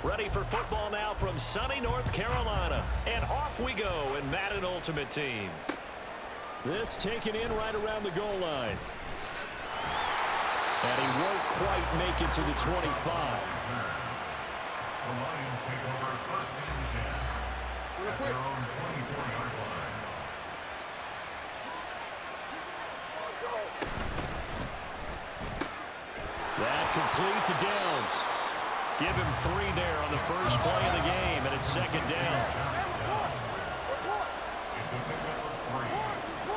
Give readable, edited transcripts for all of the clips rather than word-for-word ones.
Ready for football now from sunny North Carolina. And off we go in Madden Ultimate Team. This taken in right around the goal line. And he won't quite make it to the 25. The Lions take over first and 10 at their own 24-yard line. That complete to Downs. Give him 3 there on the first play of the game, and it's second down. It's a pickup of 3.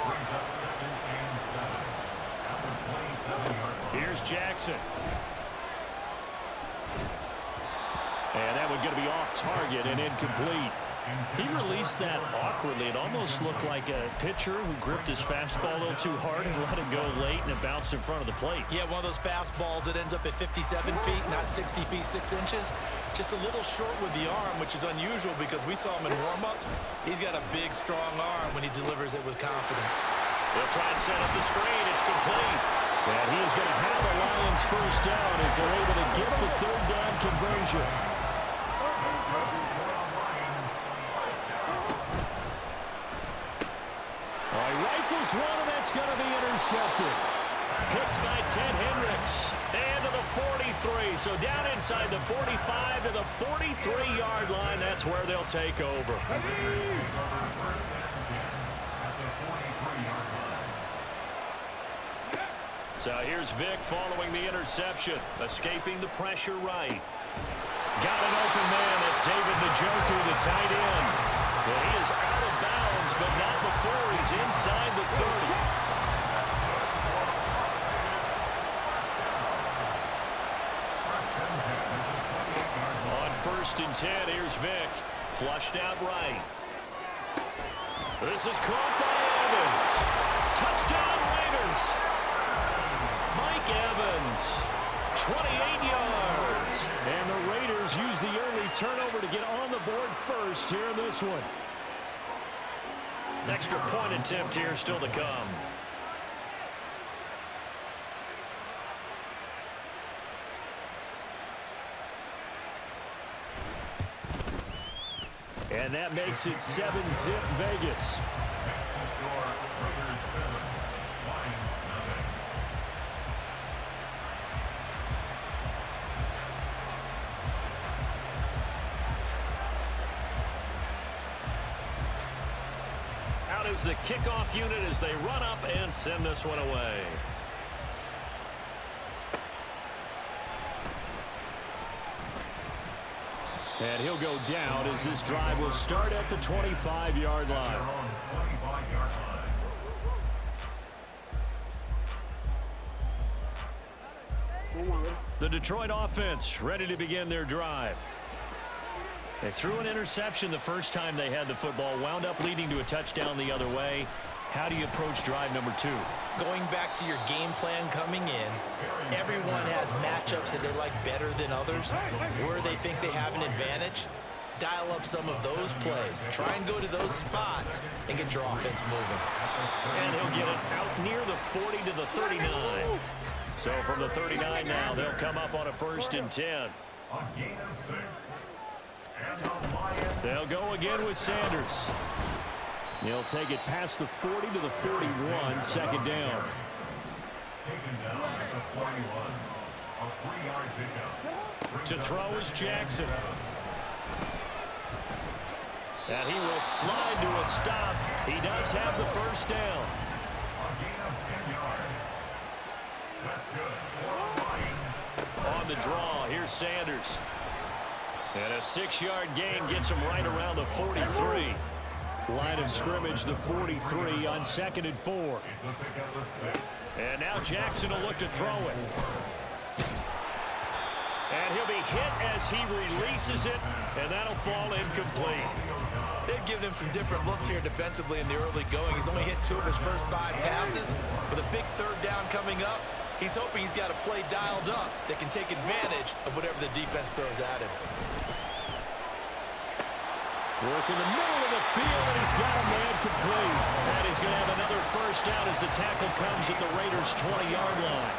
Brings up 2nd and 7 at the 27-yard line. Here's Jackson. And that one's going to be off target and incomplete. He released that awkwardly. It almost looked like a pitcher who gripped his fastball a little too hard and let it go late, and it bounced in front of the plate. Yeah, one of those fastballs that ends up at 57 feet, not 60 feet, 6 inches. Just a little short with the arm, which is unusual because we saw him in warm-ups. He's got a big, strong arm when he delivers it with confidence. They'll try and set up the screen. It's complete. And he is going to have the Lions first down as they're able to get the third down conversion. He rifles one, and that's going to be intercepted. Picked by Ted Hendricks. And to the 43. So down inside the 45 to the 43-yard line. That's where they'll take over. So here's Vick following the interception. Escaping the pressure right. Got an open man. That's David Njoku, the tight end. Well, he is out of bounds, but not before he's inside the 30. On 1st and 10, here's Vick. Flushed out right. This is caught by Evans. Touchdown Raiders. Mike Evans, 28 yards. And the Raiders use the early turnover to get on the board first here in this one. An extra point attempt here still to come. And that makes it 7-zip Vegas. Is the kickoff unit as they run up and send this one away. And he'll go down as this drive will start at the 25-yard line. The Detroit offense ready to begin their drive. They threw an interception the first time they had the football, wound up leading to a touchdown the other way. How do you approach drive number 2? Going back to your game plan coming in, everyone has matchups that they like better than others, where they think they have an advantage. Dial up some of those plays. Try and go to those spots and get your offense moving. And he'll get it out near the 40 to the 39. So from the 39 now, they'll come up on a 1st and 10. A gain of 6. They'll go again with Sanders. He'll take it past the 40 to the 41, second down. Taken down at the 41. A 3-yard pickup. To throw is Jackson. And he will slide to a stop. He does have the first down. A gain of 10 yards. That's good. On the draw, here's Sanders. And a 6-yard gain gets him right around the 43. Line of scrimmage, the 43 on 2nd and 4. It's a pickup of 6. And now Jackson will look to throw it. And he'll be hit as he releases it, and that'll fall incomplete. They've given him some different looks here defensively in the early going. He's only hit 2 of his first 5 passes. With a big 3rd down coming up, he's hoping he's got a play dialed up that can take advantage of whatever the defense throws at him. Work in the middle of the field, and he's got a man complete. And he's going to have another first down as the tackle comes at the Raiders' 20-yard line.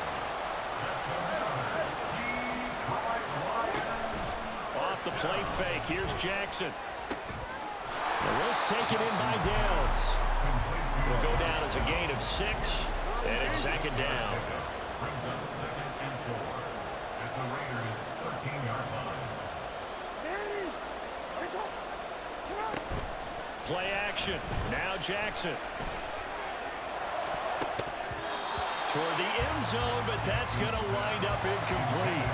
Off the Play fake. Here's Jackson. The risk taken in by Downs. Will go down as a gain of 6, and it's second down. Brings up 2nd and 4 at the Raiders' 13-yard line. Play action. Now Jackson. Toward the end zone, but that's going to wind up incomplete.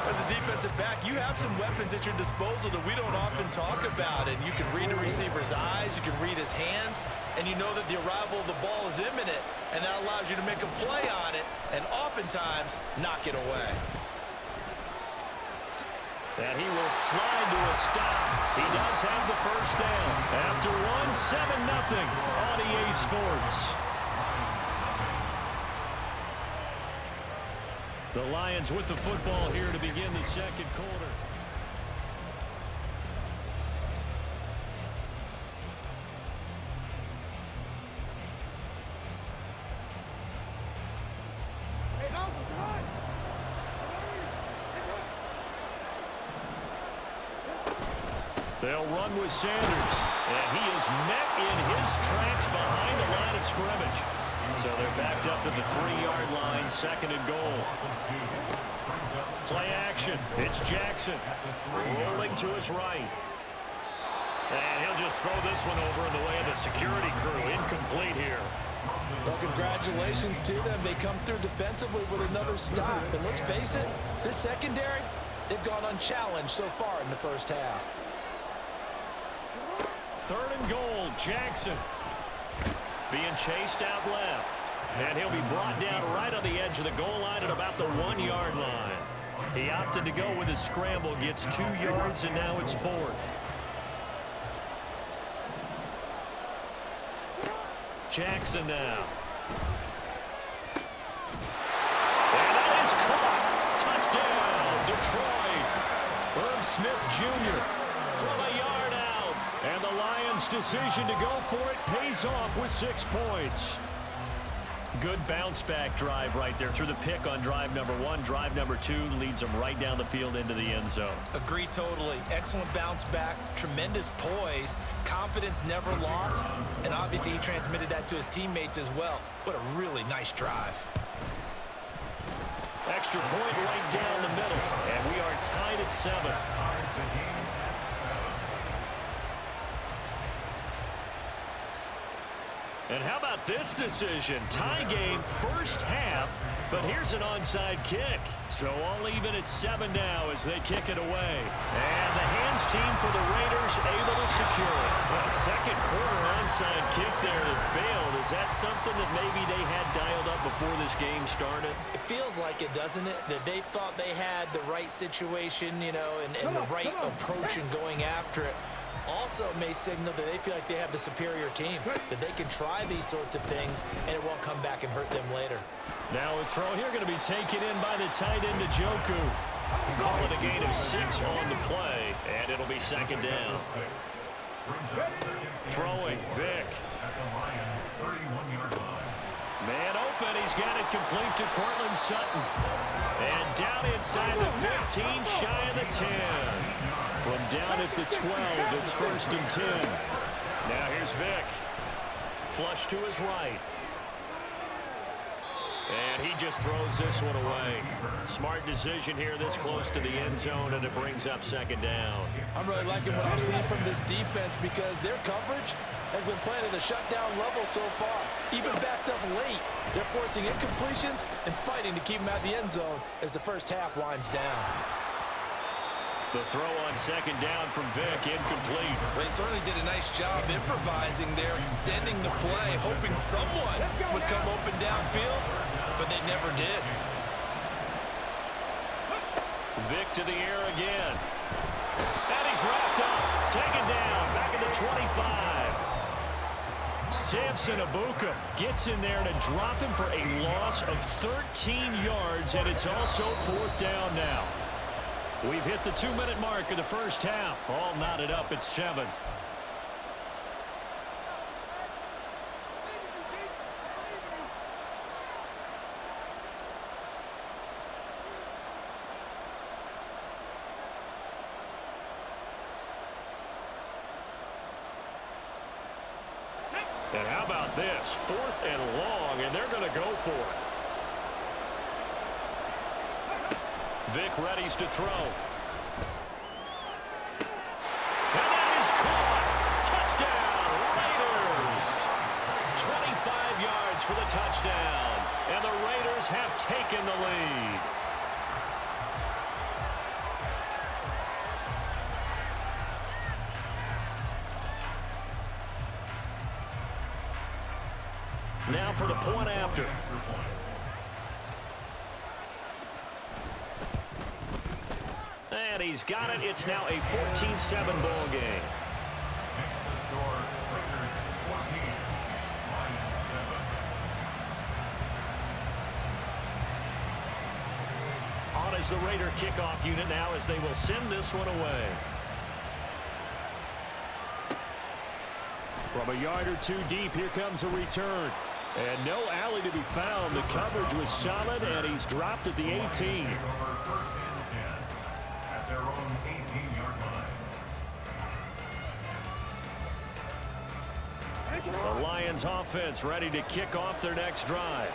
As a defensive back, you have some weapons at your disposal that we don't often talk about. And you can read the receiver's eyes, you can read his hands, and you know that the arrival of the ball is imminent, and that allows you to make a play on it and oftentimes knock it away. And he will slide to a stop. He does have the first down. After one, 7-0 on EA Sports. The Lions with the football here to begin the second quarter. They'll run with Sanders, and he is met in his tracks behind the line of scrimmage. So they're backed up to the 3-yard line, 2nd and goal. Play action. It's Jackson rolling to his right. And he'll just throw this one over in the way of the security crew. Incomplete here. Well, congratulations to them. They come through defensively with another stop. And let's face it, this secondary, they've gone unchallenged so far in the first half. 3rd and goal, Jackson. Being chased out left. And he'll be brought down right on the edge of the goal line at about the 1-yard line. He opted to go with his scramble, gets 2 yards, and now it's 4th. Jackson now. And that is caught. Touchdown, Detroit. Herb Smith Jr. from a yard out. And the Lions' decision to go for it pays off with 6 points. Good bounce-back drive right there through the pick on drive number 1. Drive number 2 leads them right down the field into the end zone. Agree totally. Excellent bounce back, tremendous poise, confidence never lost, and obviously he transmitted that to his teammates as well. What a really nice drive. Extra point right down the middle, and we are tied at 7. And how about this decision? Tie game first half, but here's an onside kick. So all even at 7 now as they kick it away. And the hands team for the Raiders able to secure it. Well, second quarter onside kick there that failed. Is that something that maybe they had dialed up before this game started? It feels like it, doesn't it? That they thought they had the right situation, you know, and the right approach in going after it. Also may signal that they feel like they have the superior team, that they can try these sorts of things and it won't come back and hurt them later. Now a throw here going to be taken in by the tight end Njoku. Call it a gain of 6 on the play, and it'll be 2nd down. Throwing, Vick. Man open, he's got it complete to Cortland Sutton. And down inside the 15, shy of the 10. From down at the 12, it's 1st and 10. Now here's Vick. Flush to his right. And he just throws this one away. Smart decision here this close to the end zone, and it brings up 2nd down. I'm really liking what I'm seeing from this defense because their coverage has been playing at a shutdown level so far. Even backed up late, they're forcing incompletions and fighting to keep them out of the end zone as the first half winds down. The throw on 2nd down from Vick, incomplete. They certainly did a nice job improvising there, extending the play, hoping someone would come open downfield, but they never did. Vick to the air again. And he's wrapped up, taken down, back at the 25. Samson Abuka gets in there to drop him for a loss of 13 yards, and it's also 4th down now. We've hit the 2-minute mark of the first half. All knotted up at 7. about this? 4th and long, and they're going to go for it. Vic readies to throw. And that is caught. Touchdown, Raiders. 25 yards for the touchdown. And the Raiders have taken the lead. Now for the point after. And he's got it. It's now a 14-7 ball game. Next to score, Raiders 14, Lions 7. On is the Raider kickoff unit now as they will send this one away. From a yard or two deep, here comes a return. And no alley to be found. The coverage was solid, and he's dropped at the 18. Take over 1st and 10 at their own 18-yard line. The Lions offense ready to kick off their next drive.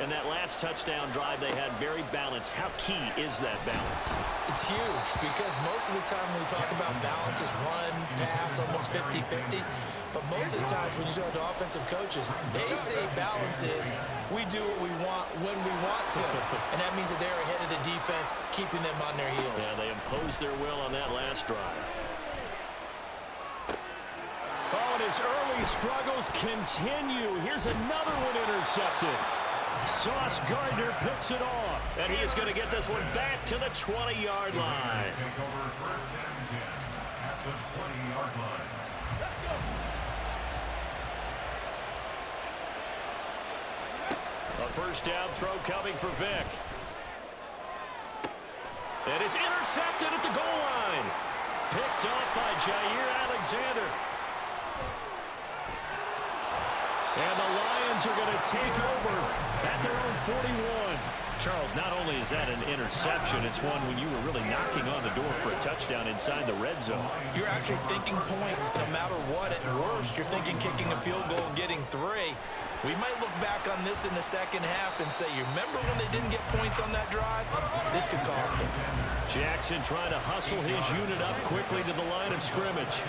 And that last touchdown drive they had very balanced. How key is that balance? It's huge because most of the time when we talk about balance is run, pass, almost 50-50. But most of the times when you talk to offensive coaches, they say balance is we do what we want when we want to. And that means that they're ahead of the defense, keeping them on their heels. Yeah, they imposed their will on that last drive. Oh, and his early struggles continue. Here's another one intercepted. Sauce Gardner picks it off. And he is going to get this one back to the 20-yard line. Take over 1st and 10 at the 20-yard line. A first down throw coming for Vic. And it's intercepted at the goal line. Picked up by Jair Alexander. And the Lions are going to take over at their own 41. Charles, not only is that an interception, it's one when you were really knocking on the door for a touchdown inside the red zone. You're actually thinking points no matter what. At worst, you're thinking kicking a field goal and getting 3. We might look back on this in the second half and say, you remember when they didn't get points on that drive? This could cost them. Jackson trying to hustle his unit up quickly to the line of scrimmage.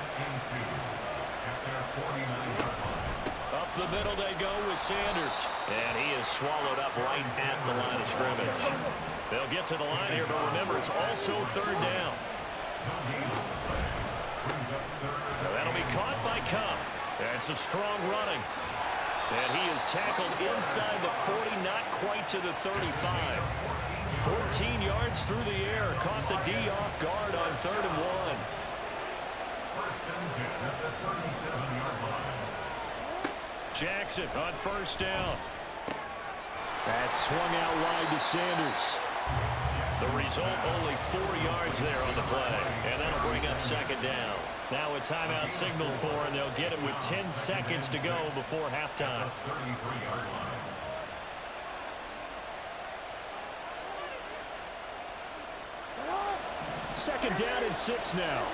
Up the middle they go with Sanders. And he is swallowed up right at the line of scrimmage. They'll get to the line here, but remember, it's also 3rd down. Now that'll be caught by Cup. And some strong running. And he is tackled inside the 40, not quite to the 35. 14 yards through the air. Caught the D off guard on 3rd and 1. 1st and 10 at the 37-yard line. Jackson on 1st down. That swung out wide to Sanders. The result, only 4 yards there on the play. And that'll bring up 2nd down. Now a timeout signaled for, and they'll get it with 10 seconds to go before halftime. 33-yard line. Second down and 6 now.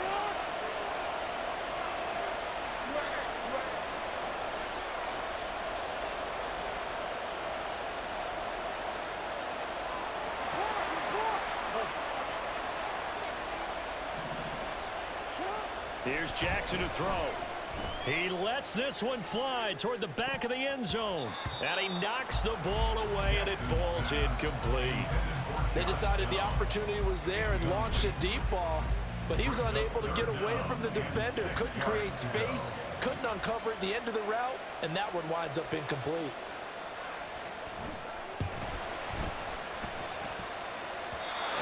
Here's Jackson to throw. He lets this one fly toward the back of the end zone. And he knocks the ball away, and it falls incomplete. They decided the opportunity was there and launched a deep ball, but he was unable to get away from the defender, couldn't create space, couldn't uncover at the end of the route, and that one winds up incomplete.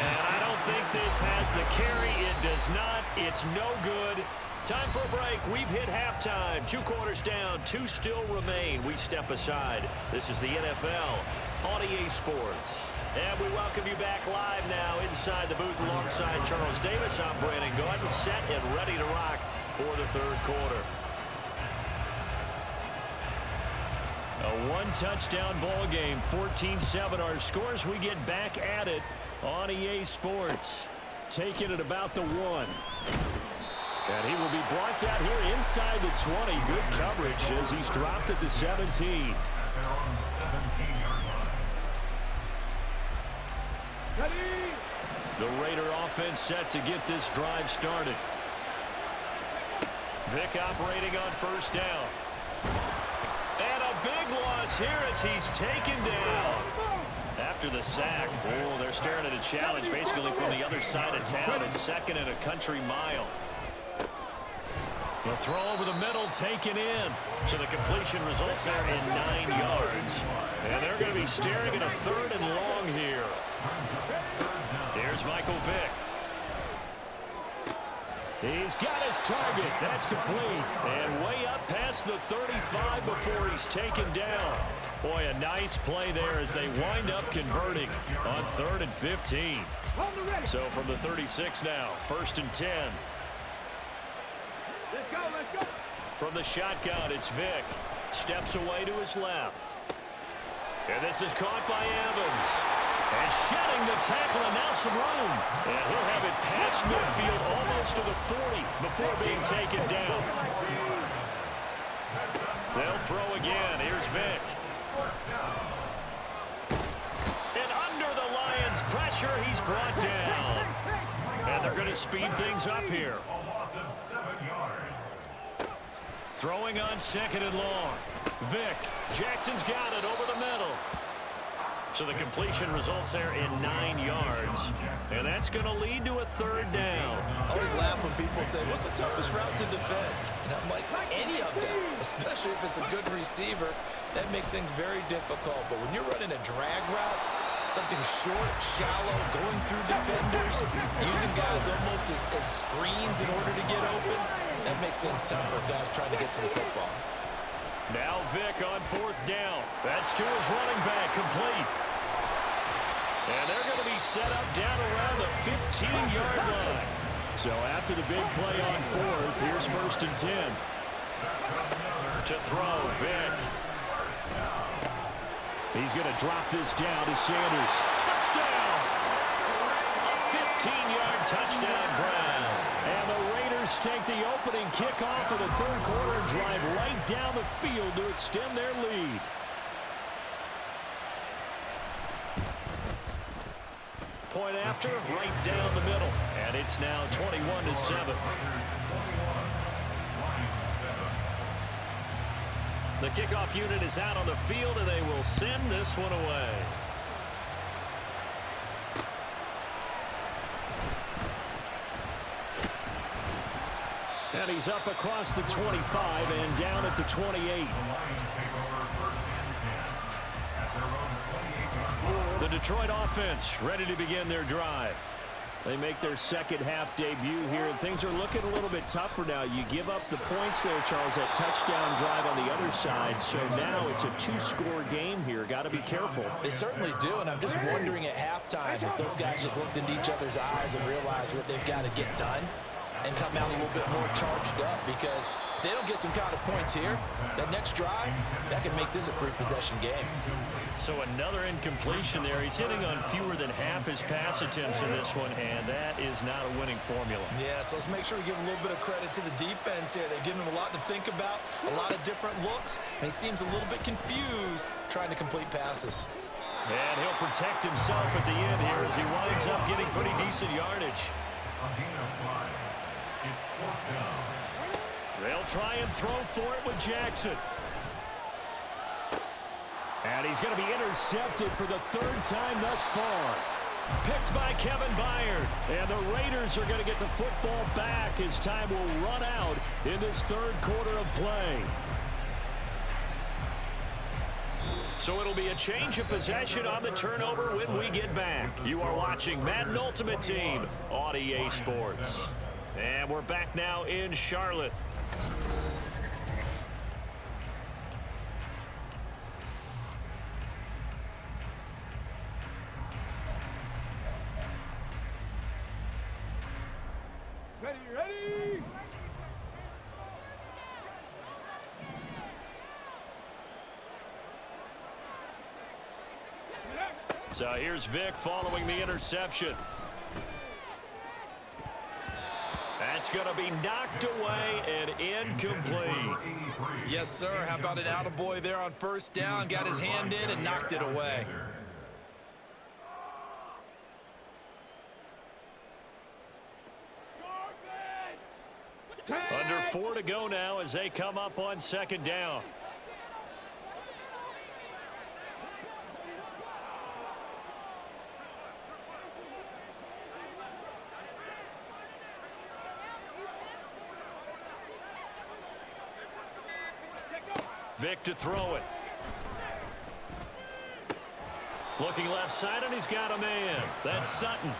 And I don't think this has the carry. It does not. It's no good. Time for a break. We've hit halftime. 2 quarters down. 2 still remain. We step aside. This is the NFL on EA Sports. And we welcome you back live now inside the booth alongside Charles Davis. I'm Brandon Gordon, set and ready to rock for the 3rd quarter. A 1-touchdown ball game, 14-7 our scores. We get back at it on EA Sports. Taking it about the 1. And he will be brought down here inside the 20. Good coverage as he's dropped at the 17. At their own 17-yard line. The Raider offense set to get this drive started. Vic operating on first down. And a big loss here as he's taken down. After the sack, oh, they're staring at a challenge basically from the other side of town. It's second and a country mile. The throw over the middle, taken in. So the completion results there in 9 yards. And they're going to be staring at a third and long here. Here's Michael Vick. He's got his target. That's complete. And way up past the 35 before he's taken down. Boy, a nice play there as they wind up converting on 3rd and 15. So from the 36 now, 1st and 10. Let's go. From the shotgun, it's Vick. Steps away to his left. And this is caught by Evans. And shedding the tackle, and now some room. And he'll have it past midfield almost to the 40 before being taken down. They'll throw again. Here's Vick. And under the Lions' pressure, he's brought down. And they're going to speed things up here. A loss of 7 yards. Throwing on 2nd and long. Vick. Jackson's got it over the middle. So the completion results there in 9 yards. And that's going to lead to a 3rd down. I always laugh when people say, what's the toughest route to defend? And I'm like, any of them, especially if it's a good receiver. That makes things very difficult. But when you're running a drag route, something short, shallow, going through defenders, using guys almost as screens in order to get open, that makes things tough for guys trying to get to the football. Now Vick on 4th down. That's to his running back, complete. And they're going to be set up down around the 15-yard line. So after the big play on 4th, here's 1st and 10. To throw, Vick. He's going to drop this down to Sanders. Touchdown! A 15-yard touchdown, Brown. And the Raiders take the opening kickoff of the 3rd quarter and drive right down the field to extend their lead. Point after, right down the middle. And it's now 21-7. The kickoff unit is out on the field, and they will send this one away. And he's up across the 25 and down at the 28. The Lions take over 1st and 10 at their own 28-yard line. The Detroit offense ready to begin their drive. They make their second half debut here, and things are looking a little bit tougher now. You give up the points there, Charles, that touchdown drive on the other side. So now it's a 2-score game here. Got to be careful. They certainly do, and I'm just wondering at halftime if those guys just looked into each other's eyes and realized what they've got to get done and come out a little bit more charged up, because if they don't get some kind of points here, that next drive, that can make this a 3-possession game. So another incompletion there. He's hitting on fewer than half his pass attempts in this one, and that is not a winning formula. Yeah, so let's make sure we give a little bit of credit to the defense here. They're giving him a lot to think about, a lot of different looks, and he seems a little bit confused trying to complete passes. And he'll protect himself at the end here as he winds up getting pretty decent yardage. A gain of 5. It's 4th down. They'll try and throw for it with Jackson. And he's going to be intercepted for the 3rd time thus far. Picked by Kevin Byard. And the Raiders are going to get the football back as time will run out in this 3rd quarter of play. So it'll be a change of possession on the turnover when we get back. You are watching Madden Ultimate Team on EA Sports. And we're back now in Charlotte. Ready. So here's Vick following the interception. At That's going to be knocked away and incomplete. Yes, sir. How about an attaboy there on first down? Got his hand in and knocked it away. Under 4 to go now as they come up on second down. Vic to throw it. Looking left side, and he's got a man. That's Sutton.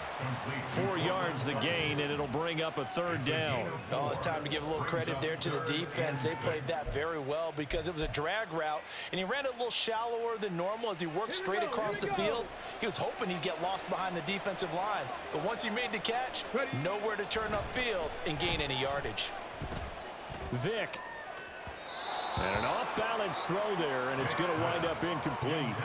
4 yards the gain, and it'll bring up a third down. Oh, it's time to give a little credit there to the defense. They played that very well because it was a drag route, and he ran it a little shallower than normal as he worked straight across the field. He was hoping he'd get lost behind the defensive line, but once he made the catch, nowhere to turn upfield and gain any yardage. Vic. And an off-balance throw there, and it's going to wind up incomplete.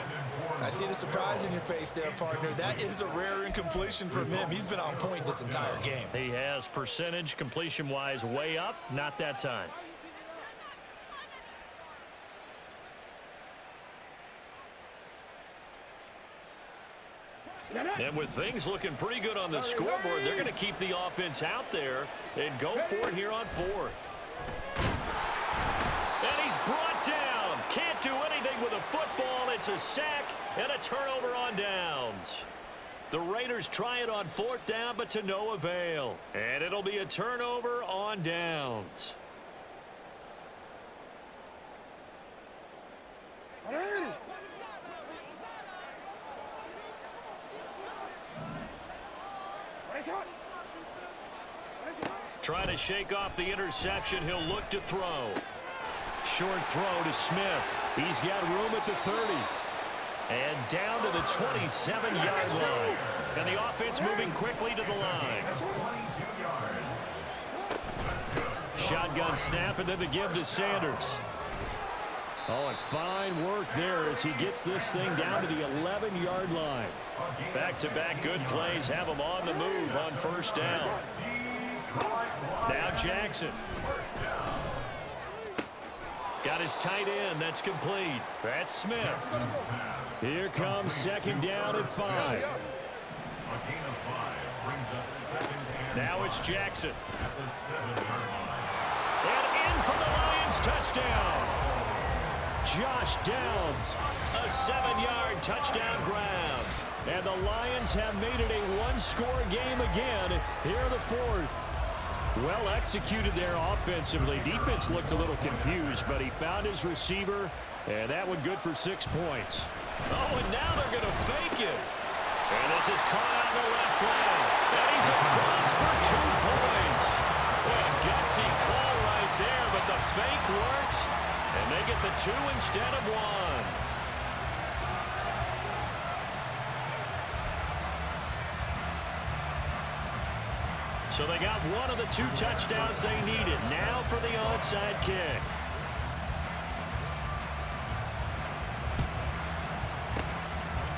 I see the surprise in your face there, partner. That is a rare incompletion from him. He's been on point this entire game. He has percentage completion-wise way up, not that time. And with things looking pretty good on the scoreboard, they're going to keep the offense out there and go for it here on 4th. And he's brought down. Can't do anything with a football. It's a sack and a turnover on downs. The Raiders try it on 4th down, but to no avail. And it'll be a turnover on downs. Trying to shake off the interception. He'll look to throw. Short throw to Smith. He's got room at the 30. And down to the 27-yard line. And the offense moving quickly to the line. Shotgun snap and then the give to Sanders. Oh, and fine work there as he gets this thing down to the 11-yard line. Back-to-back good plays have him on the move on first down. Now Jackson. Got his tight end. That's complete. That's Smith. Here comes second down at 5. Now it's Jackson. And in for the Lions touchdown. Josh Downs. A 7-yard touchdown grab. And the Lions have made it a one-score game again here in the 4th. Well executed there offensively. Defense looked a little confused, but he found his receiver, and that one good for 6 points. Oh, and now they're going to fake it. And this is caught on the left flank. And he's across for 2 points. What a gutsy call right there, but the fake works, and they get the 2 instead of 1. So they got one of the 2 touchdowns they needed. Now for the onside kick.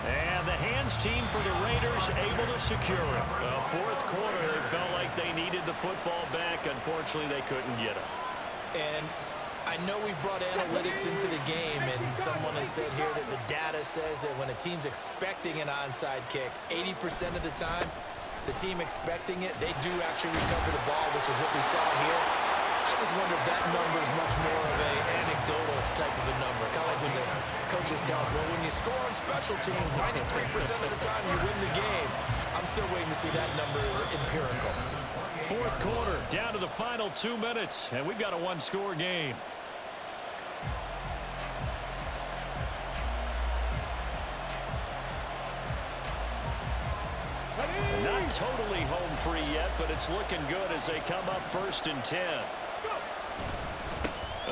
And the hands team for the Raiders able to secure it. Well, 4th quarter, they felt like they needed the football back. Unfortunately, they couldn't get it. And I know we brought analytics into the game, and someone has said here that the data says that when a team's expecting an onside kick, 80% of the time, the team expecting it, they do actually recover the ball, which is what we saw here. I just wonder if that number is much more of an anecdotal type of a number. Kind of like when the coaches tell us, well, when you score on special teams, 93% of the time you win the game. I'm still waiting to see that number is empirical. 4th quarter, down to the final 2 minutes, and we've got a one-score game. Not totally home free yet, but it's looking good as they come up 1st and 10.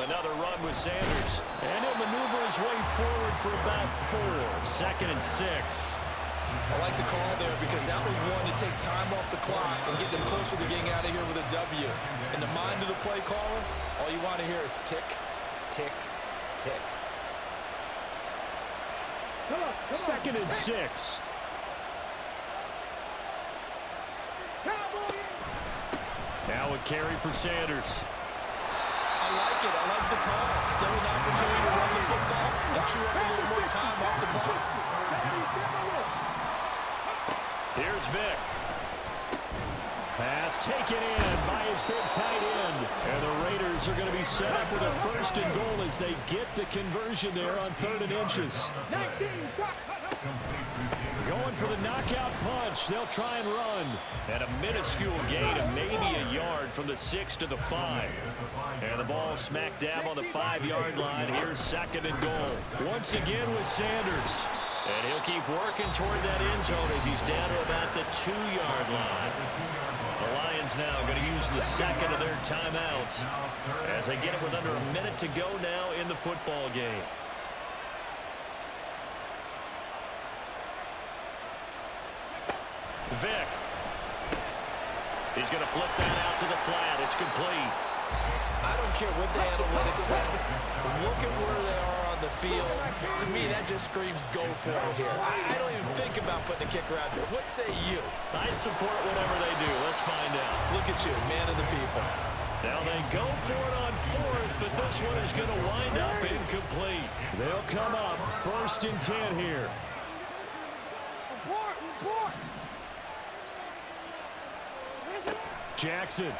Another run with Sanders. And he'll maneuver his way forward for about 4. 2nd and 6. I like the call there because that was one to take time off the clock and get them closer to getting out of here with a W. In the mind of the play caller, all you want to hear is tick, tick, tick. 2nd and 6. Now a carry for Sanders. I like it. I like the call. Still an opportunity to run the football and chew up a little more time off the clock. Here's Vic. Pass taken in by his big tight end. And the Raiders are going to be set up with a 1st and goal as they get the conversion there on 3rd and inches. Going for the knockout punch. They'll try and run. And a minuscule gain of maybe a yard from the 6 to the 5. And the ball smack dab on the 5-yard line. Here's 2nd and goal. Once again with Sanders. And he'll keep working toward that end zone as he's down to about the 2-yard line. The Lions now going to use the 2nd of their timeouts as they get it with under a minute to go now in the football game. Vic. He's going to flip that out to the flat. It's complete. I don't care what the analytics say. Look at where they are on the field. To me, that just screams go for it here. I don't even think about putting a kicker out there. What say you? I support whatever they do. Let's find out. Look at you, man of the people. Now they go for it on 4th, but this one is going to wind up incomplete. They'll come up 1st and 10 here. Jackson.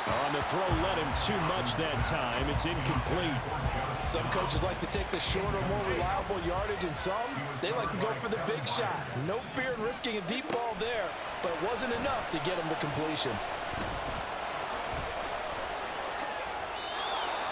On the throw, let him too much that time. It's incomplete. Some coaches like to take the shorter, more reliable yardage, and some, they like to go for the big shot. No fear in risking a deep ball there, but it wasn't enough to get him to completion.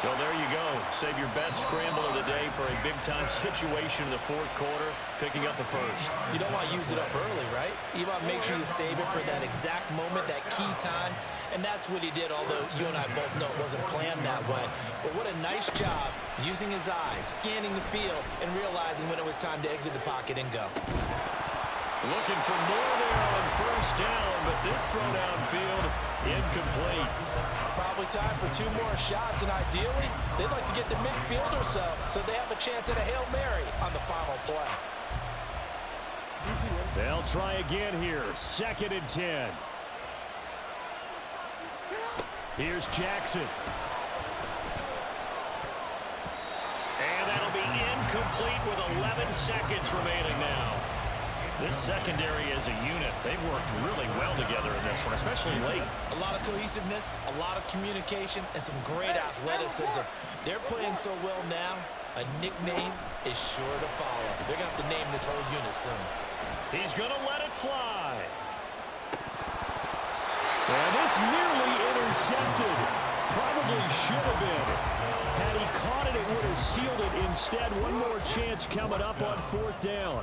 So there you go. Save your best scramble of the day for a big-time situation in the 4th quarter, picking up the 1st. You don't want to use it up early, right? You want to make sure you save it for that exact moment, that key time, and that's what he did, although you and I both know it wasn't planned that way. But what a nice job using his eyes, scanning the field, and realizing when it was time to exit the pocket and go. Looking for more there on 1st down, but this throw downfield, incomplete. Probably time for 2 more shots, and ideally, they'd like to get to midfield or so they have a chance at a Hail Mary on the final play. They'll try again here, 2nd and 10. Here's Jackson. And that'll be incomplete with 11 seconds remaining now. This secondary as a unit, they've worked really well together in this one, especially late. A lot of cohesiveness, a lot of communication, and some great athleticism. They're playing so well now, a nickname is sure to follow. They're going to have to name this whole unit soon. He's going to let it fly. And this nearly intercepted. Probably should have been. Had he caught it, it would have sealed it. Instead, one more chance coming up on 4th down.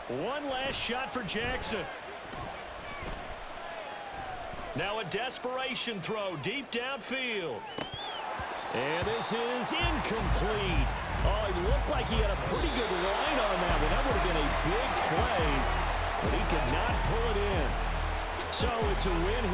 One last shot for Jackson. Now a desperation throw deep downfield. And this is incomplete. Oh, it looked like he had a pretty good line on that one. That would have been a big play, but he could not pull it in. So it's a win here.